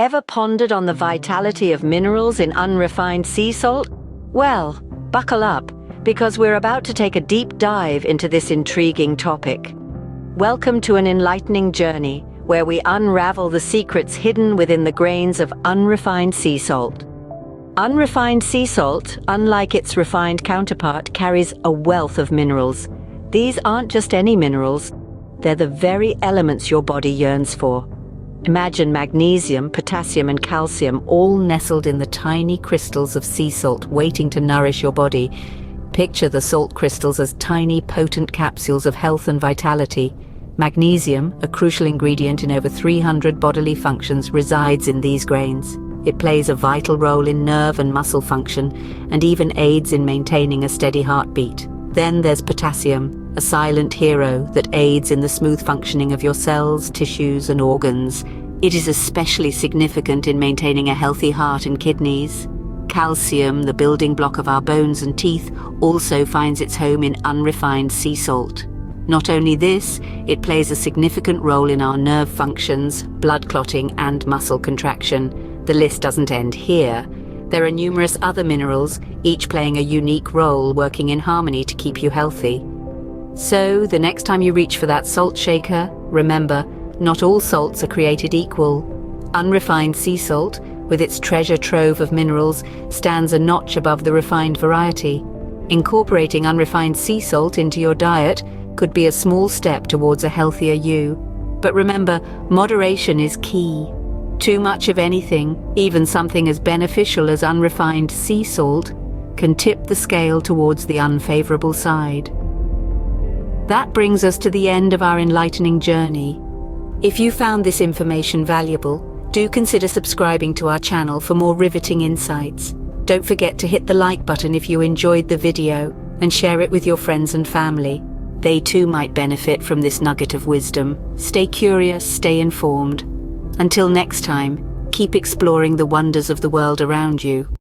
Ever pondered on the vitality of minerals in unrefined sea salt? Well, buckle up, because we're about to take a deep dive into this intriguing topic. Welcome to an enlightening journey where we unravel the secrets hidden within the grains of unrefined sea salt. Unrefined sea salt, unlike its refined counterpart, carries a wealth of minerals. These aren't just any minerals, they're the very elements your body yearns for. Imagine magnesium, potassium, and calcium all nestled in the tiny crystals of sea salt waiting to nourish your body. Picture the salt crystals as tiny, potent capsules of health and vitality. Magnesium, a crucial ingredient in over 300 bodily functions, resides in these grains. It plays a vital role in nerve and muscle function, and even aids in maintaining a steady heartbeat. Then there's potassium, a silent hero that aids in the smooth functioning of your cells, tissues, and organs. It is especially significant in maintaining a healthy heart and kidneys. Calcium, the building block of our bones and teeth, also finds its home in unrefined sea salt. Not only this, it plays a significant role in our nerve functions, blood clotting, and muscle contraction. The list doesn't end here. There are numerous other minerals, each playing a unique role, working in harmony to keep you healthy. So, the next time you reach for that salt shaker, remember, not all salts are created equal. Unrefined sea salt, with its treasure trove of minerals, stands a notch above the refined variety. Incorporating unrefined sea salt into your diet could be a small step towards a healthier you. But remember, moderation is key. Too much of anything, even something as beneficial as unrefined sea salt, can tip the scale towards the unfavorable side. That brings us to the end of our enlightening journey. If you found this information valuable, do consider subscribing to our channel for more riveting insights. Don't forget to hit the like button if you enjoyed the video and share it with your friends and family. They too might benefit from this nugget of wisdom. Stay curious, stay informed. Until next time, keep exploring the wonders of the world around you.